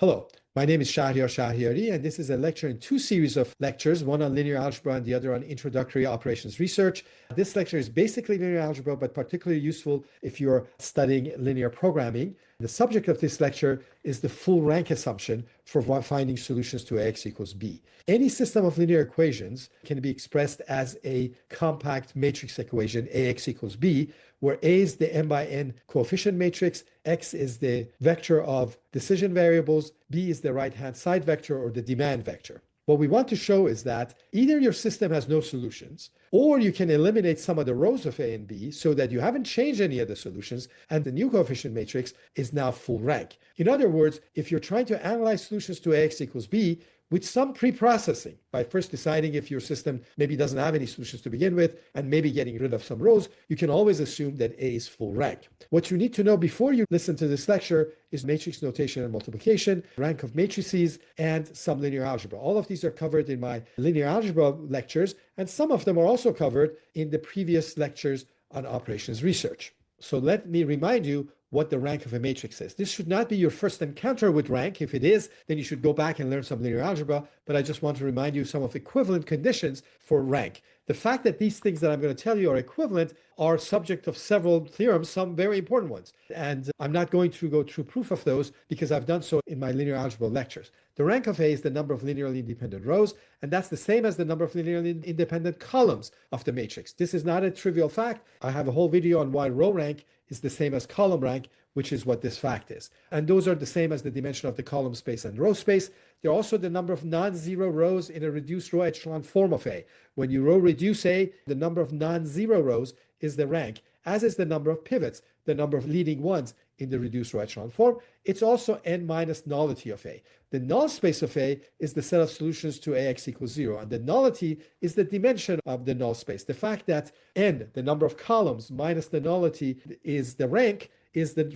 Hello, my name is Shahriari, and this is a lecture in two series of lectures, one on linear algebra and the other on introductory operations research. This lecture is basically linear algebra, but particularly useful if you're studying linear programming. The subject of this lecture is the full rank assumption for finding solutions to Ax equals b. Any system of linear equations can be expressed as a compact matrix equation, Ax equals b, where A is the n by n coefficient matrix, x is the vector of decision variables, b is the right-hand side vector or the demand vector. What we want to show is that either your system has no solutions, or you can eliminate some of the rows of A and B so that you haven't changed any of the solutions, and the new coefficient matrix is now full rank. In other words, if you're trying to analyze solutions to Ax equals b, with some pre-processing by first deciding if your system maybe doesn't have any solutions to begin with and maybe getting rid of some rows, you can always assume that A is full rank. What you need to know before you listen to this lecture is matrix notation and multiplication, rank of matrices, and some linear algebra. All of these are covered in my linear algebra lectures, and some of them are also covered in the previous lectures on operations research. So let me remind you what the rank of a matrix is. This should not be your first encounter with rank. If it is, then you should go back and learn some linear algebra, but I just want to remind you some of equivalent conditions for rank. The fact that these things that I'm going to tell you are equivalent are subject of several theorems, some very important ones. And I'm not going to go through proof of those because I've done so in my linear algebra lectures. The rank of A is the number of linearly independent rows, and that's the same as the number of linearly independent columns of the matrix. This is not a trivial fact. I have a whole video on why row rank is the same as column rank, which is what this fact is. And those are the same as the dimension of the column space and row space. They're also the number of non-zero rows in a reduced row echelon form of A. When you row reduce A, the number of non-zero rows is the rank, as is the number of pivots, the number of leading ones in the reduced row echelon form. It's also n minus nullity of A. The null space of A is the set of solutions to Ax equals 0, and the nullity is the dimension of the null space. The fact that n, the number of columns, minus the nullity is the rank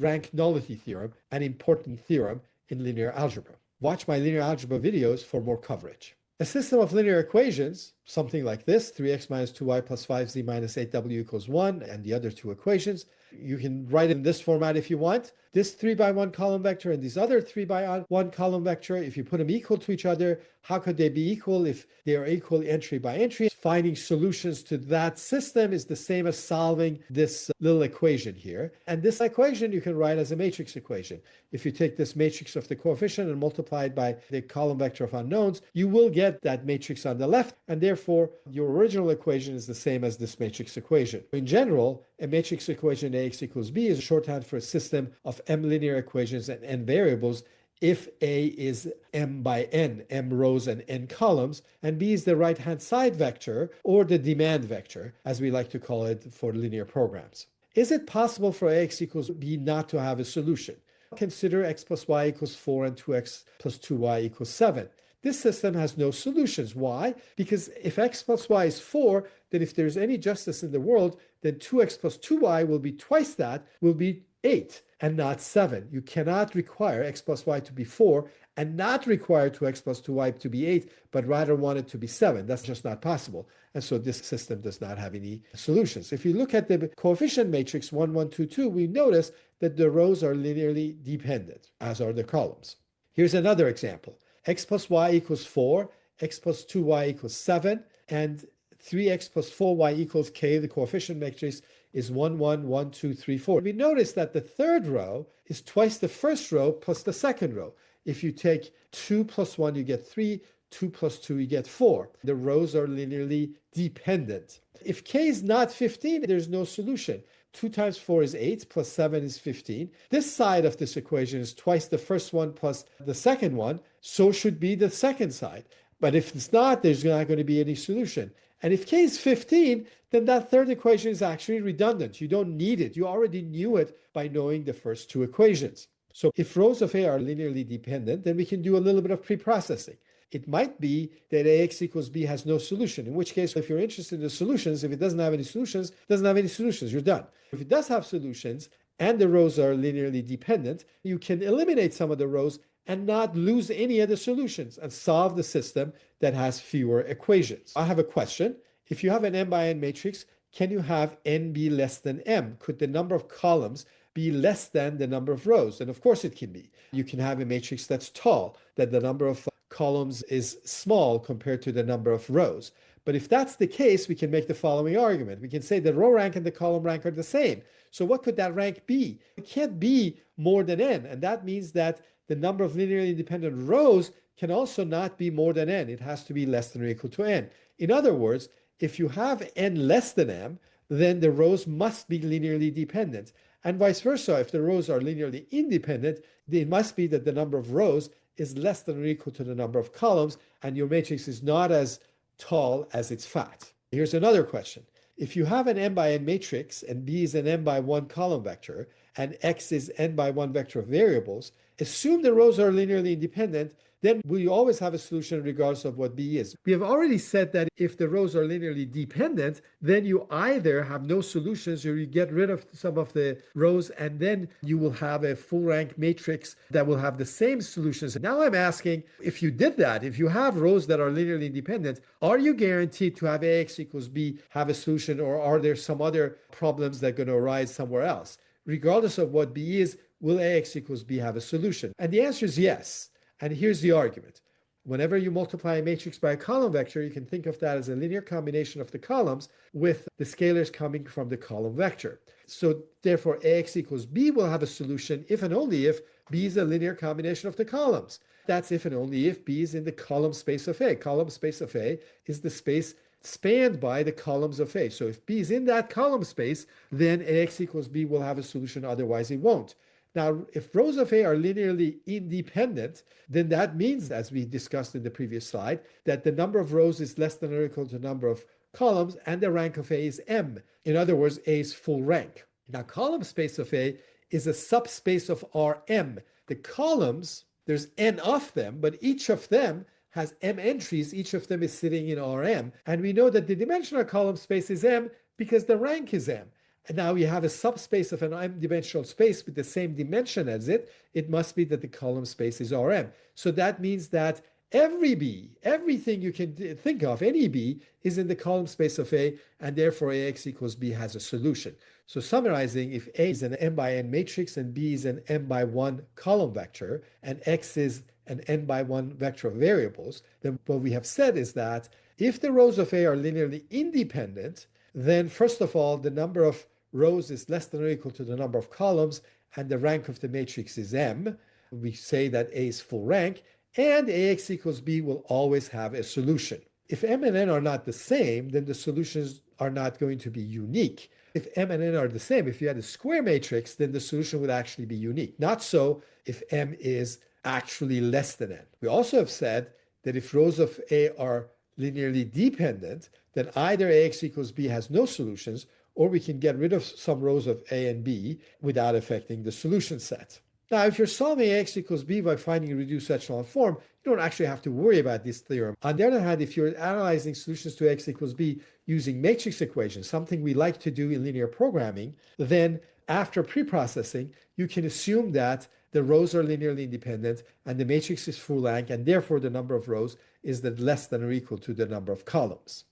rank nullity theorem, an important theorem in linear algebra. Watch my linear algebra videos for more coverage. A system of linear equations, something like this, 3x minus 2y plus 5z minus 8w equals 1, and the other two equations. You can write it in this format if you want. This 3 by 1 column vector and this other 3 by 1 column vector, if you put them equal to each other, how could they be equal if they are equal entry by entry? Finding solutions to that system is the same as solving this little equation here. And this equation you can write as a matrix equation. If you take this matrix of the coefficient and multiply it by the column vector of unknowns, you will get that matrix on the left, and therefore your original equation is the same as this matrix equation. In general, a matrix equation Ax equals b is a shorthand for a system of m linear equations and n variables if A is m by n, m rows and n columns, and b is the right-hand side vector or the demand vector, as we like to call it for linear programs. Is it possible for Ax equals b not to have a solution? Consider x plus y equals 4 and 2x plus 2y equals 7. This system has no solutions. Why? Because if x plus y is 4, then if there's any justice in the world, then 2x plus 2y will be twice that, will be 8 and not 7. You cannot require x plus y to be 4 and not require 2x plus 2y to be 8, but rather want it to be 7. That's just not possible. And so this system does not have any solutions. If you look at the coefficient matrix 1, 1, 2, 2, we notice that the rows are linearly dependent, as are the columns. Here's another example. X plus y equals 4, x plus 2y equals 7, and 3x plus 4y equals k. The coefficient matrix is 1, 1, 1, 2, 3, 4. We notice that the third row is twice the first row plus the second row. If you take 2 plus 1, you get 3. 2 plus 2, you get 4. The rows are linearly dependent. If k is not 15, there's no solution. 2 times 4 is 8, plus 7 is 15. This side of this equation is twice the first one plus the second one, so should be the second side. But if it's not, there's not going to be any solution. And if k is 15, then that third equation is actually redundant. You don't need it. You already knew it by knowing the first two equations. So if rows of A are linearly dependent, then we can do a little bit of pre-processing. It might be that Ax equals b has no solution, in which case, if you're interested in the solutions, if it doesn't have any solutions, it doesn't have any solutions, you're done. If it does have solutions and the rows are linearly dependent, you can eliminate some of the rows and not lose any of the solutions and solve the system that has fewer equations. I have a question. If you have an m by n matrix, can you have n be less than m? Could the number of columns be less than the number of rows? And of course it can be. You can have a matrix that's tall, that the number of columns is small compared to the number of rows. But if that's the case, we can make the following argument. We can say the row rank and the column rank are the same. So what could that rank be? It can't be more than n. And that means that the number of linearly independent rows can also not be more than n. It has to be less than or equal to n. In other words, if you have n less than m, then the rows must be linearly dependent. And vice versa, if the rows are linearly independent, it must be that the number of rows is less than or equal to the number of columns, and your matrix is not as tall as its fat. Here's another question. If you have an n by n matrix and B is an n by 1 column vector and X is n by 1 vector of variables, assume the rows are linearly independent, then we always have a solution regardless of what B is. We have already said that if the rows are linearly dependent, then you either have no solutions or you get rid of some of the rows and then you will have a full rank matrix that will have the same solutions. Now I'm asking, if you did that, if you have rows that are linearly independent, are you guaranteed to have AX equals B have a solution, or are there some other problems that are going to arise somewhere else? Regardless of what B is, will AX equals B have a solution? And the answer is yes. And here's the argument. Whenever you multiply a matrix by a column vector, you can think of that as a linear combination of the columns with the scalars coming from the column vector. So therefore, AX equals B will have a solution if and only if B is a linear combination of the columns. That's if and only if B is in the column space of A. Column space of A is the space spanned by the columns of A. So if B is in that column space, then AX equals B will have a solution, otherwise it won't. Now, if rows of A are linearly independent, then that means, as we discussed in the previous slide, that the number of rows is less than or equal to the number of columns, and the rank of A is M. In other words, A is full rank. Now, column space of A is a subspace of Rm. The columns, there's n of them, but each of them has m entries. Each of them is sitting in Rm. And we know that the dimensional column space is M because the rank is M. And now you have a subspace of an m-dimensional space with the same dimension as it. It must be that the column space is Rm. So that means that every B, everything you can think of, any B, is in the column space of A, and therefore AX equals B has a solution. So summarizing, if A is an m by n matrix and B is an m by 1 column vector, and X is an n by 1 vector of variables, then what we have said is that if the rows of A are linearly independent, then first of all, the number of rows is less than or equal to the number of columns, and the rank of the matrix is M. We say that A is full rank, and AX equals B will always have a solution. If M and N are not the same, then the solutions are not going to be unique. If M and N are the same, if you had a square matrix, then the solution would actually be unique. Not so if M is actually less than N. We also have said that if rows of A are linearly dependent, then either AX equals B has no solutions, or we can get rid of some rows of A and B without affecting the solution set. Now, if you're solving AX equals B by finding a reduced echelon form, you don't actually have to worry about this theorem. On the other hand, if you're analyzing solutions to X equals B using matrix equations, something we like to do in linear programming, then after preprocessing, you can assume that the rows are linearly independent and the matrix is full rank, and therefore the number of rows is less than or equal to the number of columns.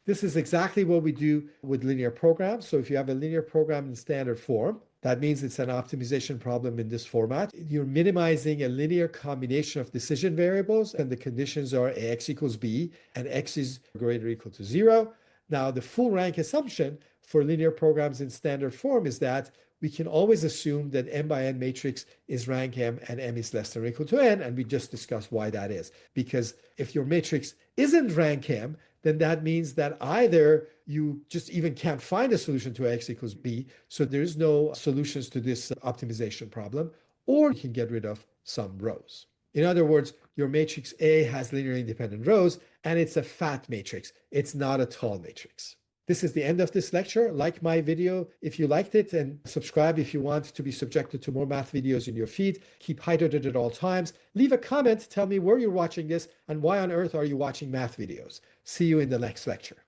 This is exactly what we do with linear programs. So if you have a linear program in standard form, that means it's an optimization problem in this format. You're minimizing a linear combination of decision variables, and the conditions are AX equals B and X is greater or equal to 0. Now, the full rank assumption for linear programs in standard form is that we can always assume that m by n matrix is rank M and M is less than or equal to N, and we just discussed why that is. Because if your matrix isn't rank M, then that means that either you just even can't find a solution to X equals B, so there's no solutions to this optimization problem, or you can get rid of some rows. In other words, your matrix A has linearly independent rows, and it's a fat matrix. It's not a tall matrix. This is the end of this lecture. Like my video if you liked it, and subscribe if you want to be subjected to more math videos in your feed. Keep hydrated at all times. Leave a comment. Tell me where you're watching this and why on earth are you watching math videos. See you in the next lecture.